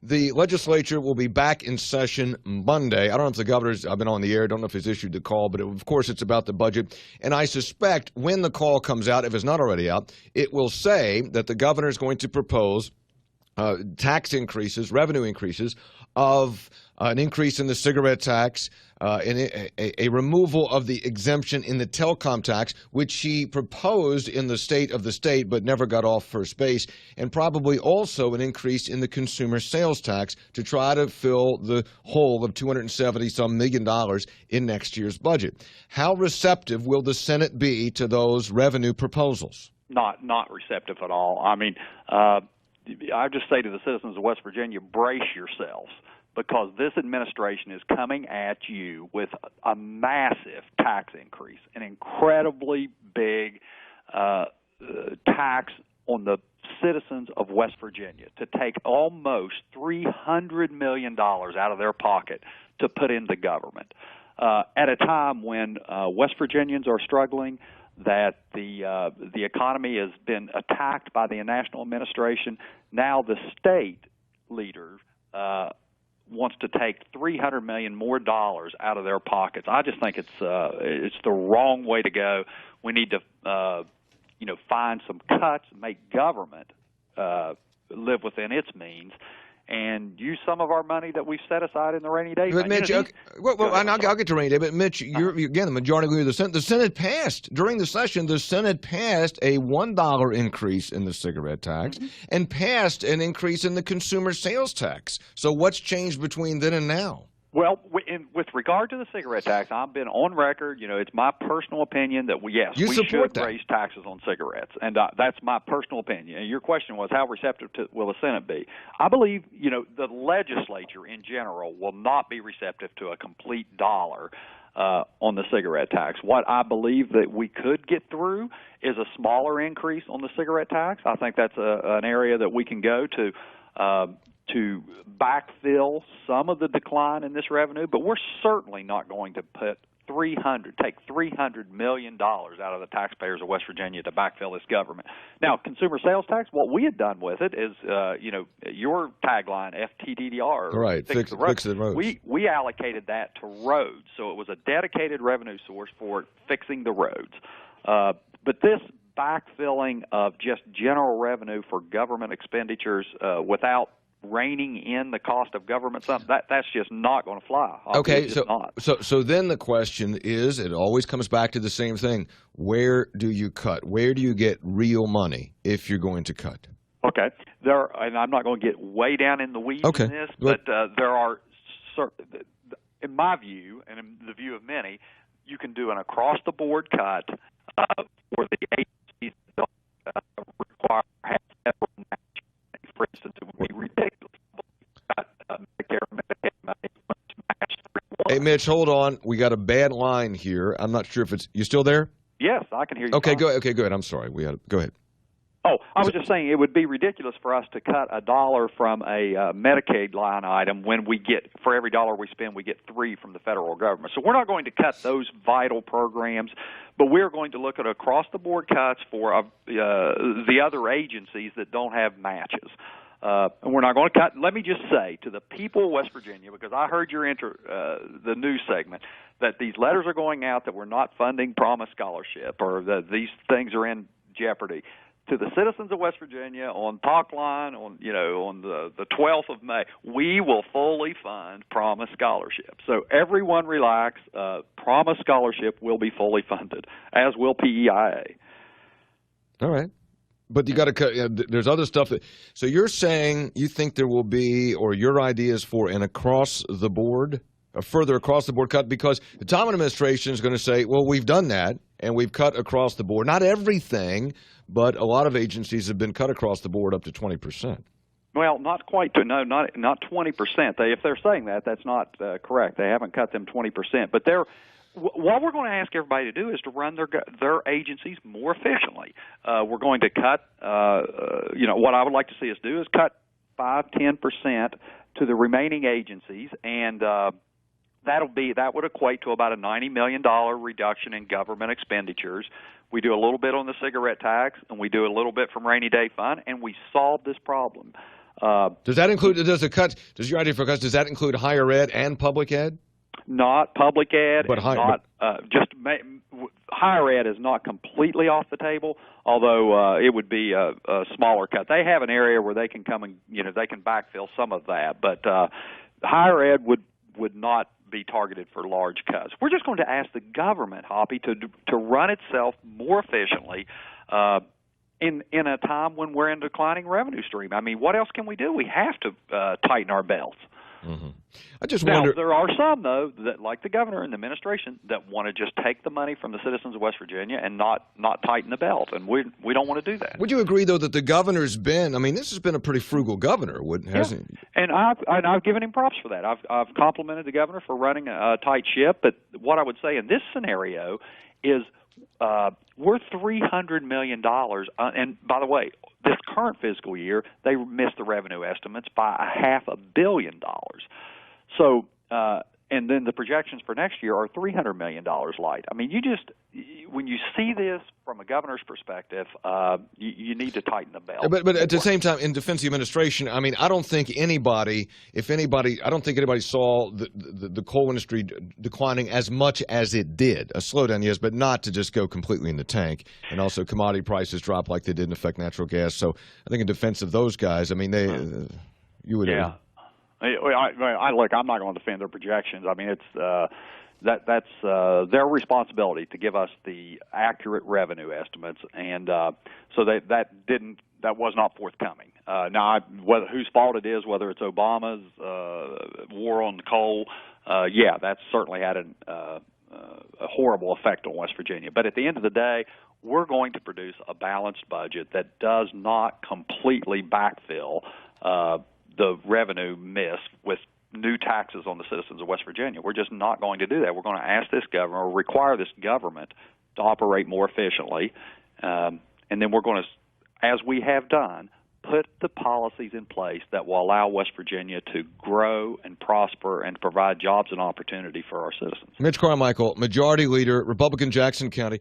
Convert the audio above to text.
The legislature will be back in session Monday. I don't know if the governor's, I've been on the air, don't know if he's issued the call, but of course it's about the budget. And I suspect when the call comes out, if it's not already out, it will say that the governor is going to propose tax increases, revenue increases of an increase in the cigarette tax, a removal of the exemption in the telecom tax, which he proposed in the state of the state but never got off first base, and probably also an increase in the consumer sales tax to try to fill the hole of $270-some million in next year's budget. How receptive will the Senate be to those revenue proposals? Not receptive at all. I mean, I just say to the citizens of West Virginia, brace yourselves, because this administration is coming at you with a massive tax increase, an incredibly big tax on the citizens of West Virginia, to take almost $300 million out of their pocket to put into government at a time when West Virginians are struggling, that the economy has been attacked by the national administration. Now the state leader wants to take $300 million more dollars out of their pockets. I just think it's the wrong way to go. We need to find some cuts, make government live within its means, and use some of our money that we've set aside in the rainy day fund. But Mitch, I'll get to rainy day, but Mitch, you're again the majority leader of the Senate. The Senate passed during the session. The Senate passed a $1 increase in the cigarette tax and passed an increase in the consumer sales tax. So what's changed between then and now? Well, with regard to the cigarette tax, I've been on record. It's my personal opinion that we should raise taxes on cigarettes, and that's my personal opinion. And your question was, how receptive will the Senate be? I believe, the legislature in general will not be receptive to a complete dollar on the cigarette tax. What I believe that we could get through is a smaller increase on the cigarette tax. I think that's an area that we can go to backfill some of the decline in this revenue, but we're certainly not going to take $300 million out of the taxpayers of West Virginia to backfill this government. Now, consumer sales tax, what we had done with it is, your tagline, FTDDR, right, fix the roads. We allocated that to roads, so it was a dedicated revenue source for fixing the roads. But this backfilling of just general revenue for government expenditures without reining in the cost of government, that's just not going to fly. Okay, so then the question is, it always comes back to the same thing. Where do you cut? Where do you get real money if you're going to cut? Okay, and I'm not going to get way down in the weeds in this, but there are, in my view, and in the view of many, you can do an across-the-board cut for the agencies that don't require federal matching. For instance, it would be ridiculous. Hey, Mitch, hold on. We got a bad line here. I'm not sure if it's... You still there? Yes, I can hear you. Okay, go ahead. I'm sorry. Go ahead. Oh, I was just saying it would be ridiculous for us to cut $1 from a Medicaid line item when for every dollar we spend, we get $3 from the federal government. So we're not going to cut those vital programs, but we're going to look at across-the-board cuts for the other agencies that don't have matches. And we're not going to cut. Let me just say to the people of West Virginia, because I heard your the news segment, that these letters are going out that we're not funding Promise Scholarship or that these things are in jeopardy. To the citizens of West Virginia on Talkline, on the 12th of May, we will fully fund Promise Scholarship. So everyone relax. Promise Scholarship will be fully funded, as will PEIA. All right. But you got to cut. There's other stuff so you're saying you think there will be, or your idea is for an a further across the board cut, because the Thomas administration is going to say, well, we've done that and we've cut across the board. Not everything, but a lot of agencies have been cut across the board up to 20%. Well, not quite. No, not 20%. If they're saying that, that's not correct. They haven't cut them 20%. But what we're going to ask everybody to do is to run their agencies more efficiently. We're going to cut, what I would like to see us do is cut 5-10% to the remaining agencies, and that would equate to about a $90 million reduction in government expenditures. We do a little bit on the cigarette tax, and we do a little bit from rainy day fund, and we solve this problem. Does that include, does your idea for cuts, does that include higher ed and public ed? Not public ed, but higher ed is not completely off the table, although it would be a smaller cut. They have an area where they can come and, they can backfill some of that, but higher ed would not be targeted for large cuts. We're just going to ask the government, Hoppy, to run itself more efficiently in a time when we're in a declining revenue stream. I mean, what else can we do? We have to tighten our belts. Mm-hmm. I just now, wonder. There are some, though, that, like the governor and the administration, that want to just take the money from the citizens of West Virginia and not tighten the belt, and we don't want to do that. Would you agree, though, that the governor's been? I mean, this has been a pretty frugal governor, hasn't he? And I've given him props for that. I've complimented the governor for running a tight ship. But what I would say in this scenario is we're $300 million, and by the way, this current fiscal year, they missed the revenue estimates by $500 million. So, and then the projections for next year are $300 million light. I mean, when you see this from a governor's perspective, you need to tighten the belt. But at the same time, in defense of the administration, I mean, I don't think anybody saw the coal industry declining as much as it did. A slowdown, yes, but not to just go completely in the tank. And also commodity prices drop like they didn't affect natural gas. So I think in defense of those guys, I mean, you would. Yeah. Look, I'm not going to defend their projections. I mean, it's that's their responsibility to give us the accurate revenue estimates, and so that was not forthcoming. Now, whose fault it is, whether it's Obama's war on coal, that's certainly had a horrible effect on West Virginia. But at the end of the day, we're going to produce a balanced budget that does not completely backfill the revenue miss with new taxes on the citizens of West Virginia. We're just not going to do that. We're going to ask this government, or require this government, to operate more efficiently, and then we're going to, as we have done, put the policies in place that will allow West Virginia to grow and prosper and provide jobs and opportunity for our citizens. Mitch Carmichael, Majority Leader, Republican, Jackson County.